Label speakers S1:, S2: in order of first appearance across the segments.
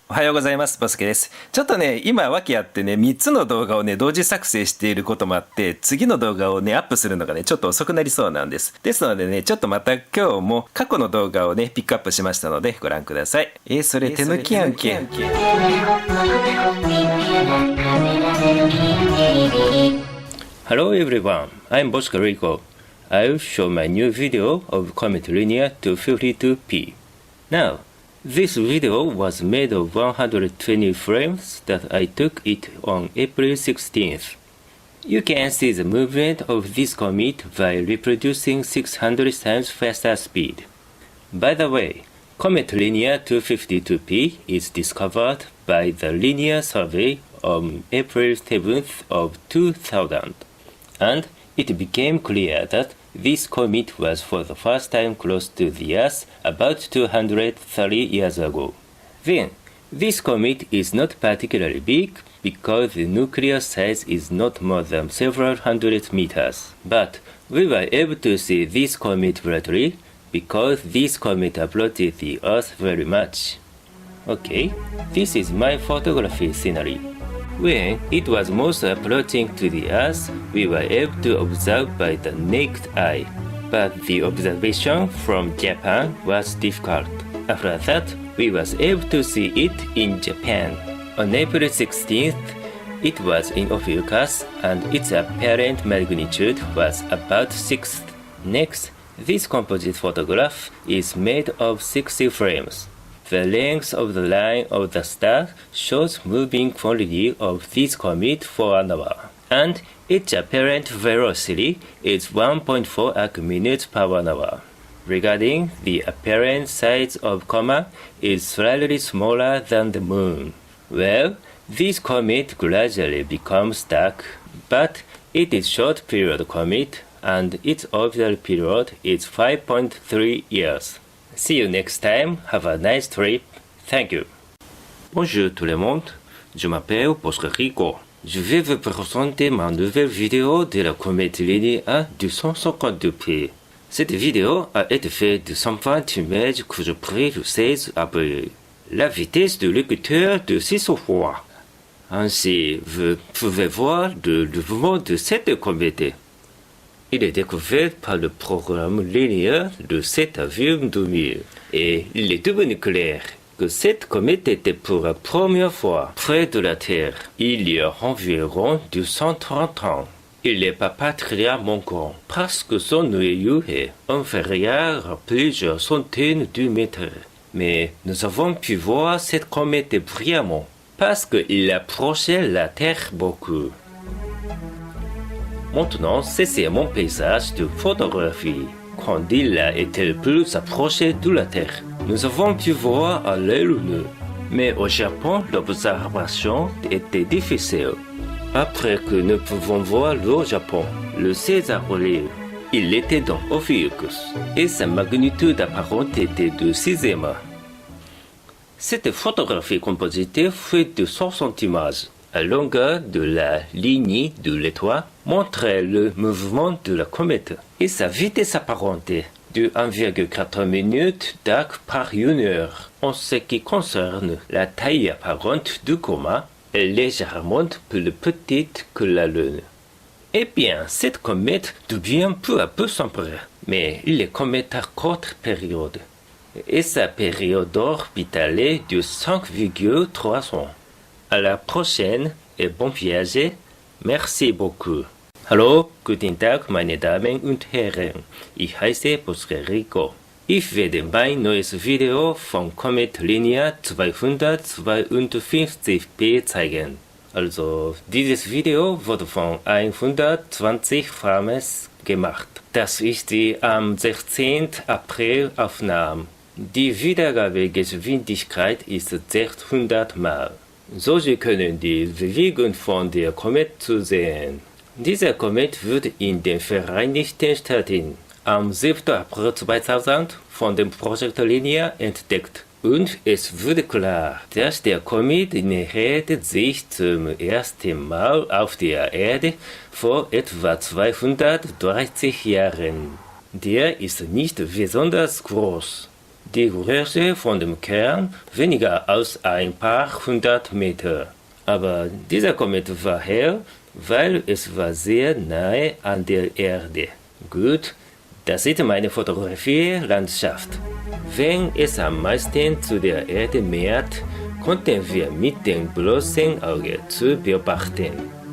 S1: おはようございます。ボスケです。ちょっとね、今訳あってね、3つの動画をね、同時作成していることもあって、次の動画をね、アップするのがね、ちょっと遅くなりそうなんです。ですのでね、ちょっとまた今日も過去の動画をね、ピックアップしましたので、ご覧ください。それ手抜きやんけ。
S2: Hello everyone, I'm Bosco Rico. I'll show my new video of Comet Linear 252p. Now, this video was made of 120 frames that I took it on April 16th. You can see the movement of this comet by reproducing 600 times faster speed. By the way, Comet Linear 252p is discovered by the Linear Survey on April 7th of 2000, and it became clear that this comet was for the first time close to the Earth about 230 years ago. Then, this comet is not particularly big because the nuclear size is not more than several hundred meters. But we were able to see this comet brightly because this comet approached the Earth very much. Okay, this is my photography scenery. When it was most approaching to the Earth, we were able to observe by the naked eye, but the observation from Japan was difficult. After that, we was able to see it in Japan. On April 16th, it was in focus and its apparent magnitude was about 6. Next, this composite photograph is made of 60 frames. The length of the line of the star shows moving quantity of this comet for an hour, and its apparent velocity is 1.4 arc-minutes per 1 hour. Regarding the apparent size of Coma is slightly smaller than the Moon. Well, this comet gradually becomes dark, but it is short period comet, and its orbital period is 5.3 years. See you next time. Have a nice trip. Thank you.
S3: Bonjour tout le monde, je m'appelle Bosco Rico. Je vais vous présenter ma nouvelle vidéo de la comète linéaire 252p. Cette vidéo a été faite de 120 images que je pris le 16 avril. La vitesse de lecteur de 6 fois. Ainsi, vous pouvez voir le mouvement de cette comète. Il est découvert par le programme linéaire le 7 avril 2000 et il est devenu clair que cette comète était pour la première fois près de la Terre il y a environ 230 ans. Il n'est pas particulièrement grand parce que son noyau est inférieur à plusieurs centaines de mètres. Mais nous avons pu voir cette comète brillamment parce qu'il approchait la Terre beaucoup. Maintenant, c'est mon paysage de photographie. Quand il a été le plus approché de la Terre, nous avons pu voir à l'œil nu. Mais au Japon, l'observation était difficile. Après que nous pouvons voir le Japon, le 16 avril, il était dans Ophiuchus et sa magnitude apparente était de 6e. Cette photographie composite fait de 60 images. La longueur de la ligne de l'étoile montre le mouvement de la comète et sa vitesse apparente de 1,4 minutes d'arc par 1 heure. En ce qui concerne la taille apparente du coma, elle est légèrement plus petite que la Lune. Eh bien, cette comète devient peu à peu sombre, mais les comètes à courte période et sa période orbitale est de 5,3 ans. À la prochaine et bon voyage. Merci beaucoup. Hallo, guten Tag, meine Damen und Herren. Ich heiße Bosco Rico. Ich werde mein neues Video von Comet Linear 252p zeigen. Also, dieses Video wurde von 120 Frames gemacht. Das ist die am 16. April Aufnahme. Die Wiedergabegeschwindigkeit ist 600 Mal. So können die Bewegung von der Komet zusehen. Dieser Komet wird in den Vereinigten Staaten am 7. April 2000 von dem Projekt Linear entdeckt. Und es wurde klar, dass der Komet nähert sich zum ersten Mal auf der Erde vor etwa 230 Jahren. Der ist nicht besonders groß.
S2: Die Größe von dem Kern weniger als ein paar hundert Meter. Aber dieser Komet war hell, weil es war sehr nahe an der Erde. Gut, das ist meine Fotografie-Landschaft. Wenn es am meisten zu der Erde nähert, konnten wir mit dem bloßen Auge zu beobachten.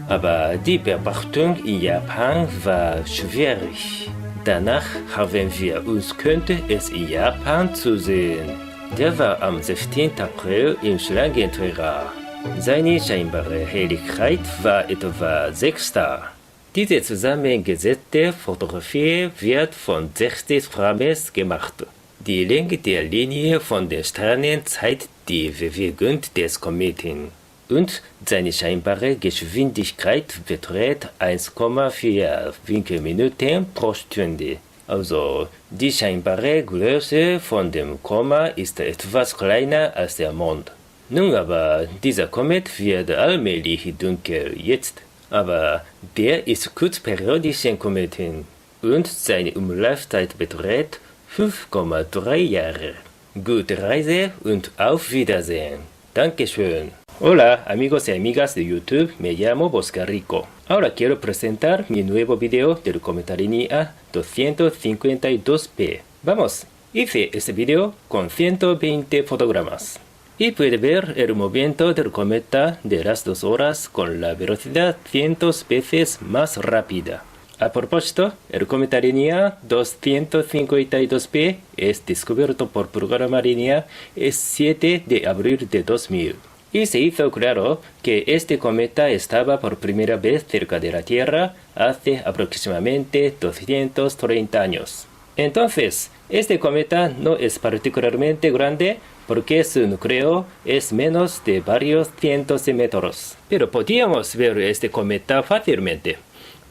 S2: Aber die Beobachtung in Japan war schwierig. Danach haben wir uns könnte es in Japan zu sehen. Der war am 16. April im Schlangenträger. Seine scheinbare Helligkeit war etwa 6 Star. Diese zusammengesetzte Fotografie wird von 60 Frames gemacht. Die Länge der Linie von den Sternen zeigt die Bewegung des Kometen. Und seine scheinbare Geschwindigkeit beträgt 1,4 Winkelminuten pro Stunde. Also die scheinbare Größe von dem Komma ist etwas kleiner als der Mond. Nun aber, dieser Komet wird allmählich dunkel jetzt. Aber der ist kurzperiodischen Kometen und seine Umlaufzeit beträgt 5,3 Jahre. Gute Reise und auf Wiedersehen. Dankeschön. Hola amigos y amigas de YouTube, me llamo Bosca Rico. Ahora quiero presentar mi nuevo video del cometa Línea 252p. Vamos, hice este video con 120 fotogramas. Y puede ver el movimiento del cometa de las 2 horas con la velocidad 100 veces más rápida. A propósito, el cometa Línea 252p es descubierto por programa Línea el 7 de abril de 2000. Y se hizo claro que este cometa estaba por primera vez cerca de la Tierra hace aproximadamente 230 años. Entonces, este cometa no es particularmente grande porque su núcleo es menos de varios cientos de metros. Pero podíamos ver este cometa fácilmente,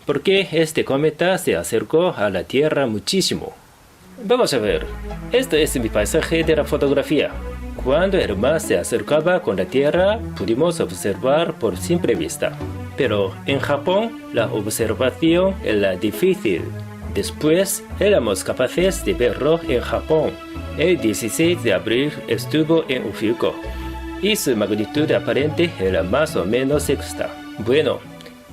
S2: porque este cometa se acercó a la Tierra muchísimo. Vamos a ver, esto es mi paisaje de la fotografía. Cuando el mar se acercaba con la Tierra, pudimos observar por simple vista. Pero en Japón, la observación era difícil. Después, éramos capaces de verlo en Japón. El 16 de abril estuvo en Ufilco, y su magnitud aparente era más o menos sexta. Bueno,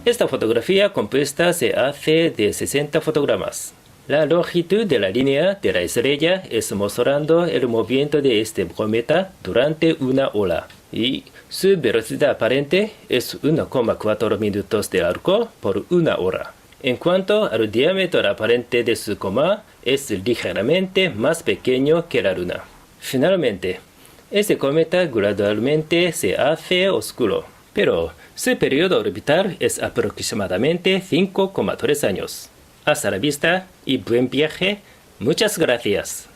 S2: esta fotografía compuesta se hace de 60 fotogramas. La longitud de la línea de la estrella es mostrando el movimiento de este cometa durante 1 hora, y su velocidad aparente es 1,4 minutos de arco por 1 hora. En cuanto al diámetro aparente de su coma, es ligeramente más pequeño que la Luna. Finalmente, este cometa gradualmente se hace oscuro, pero su periodo orbital es aproximadamente 5,3 años. Hasta la vista y buen viaje. Muchas gracias.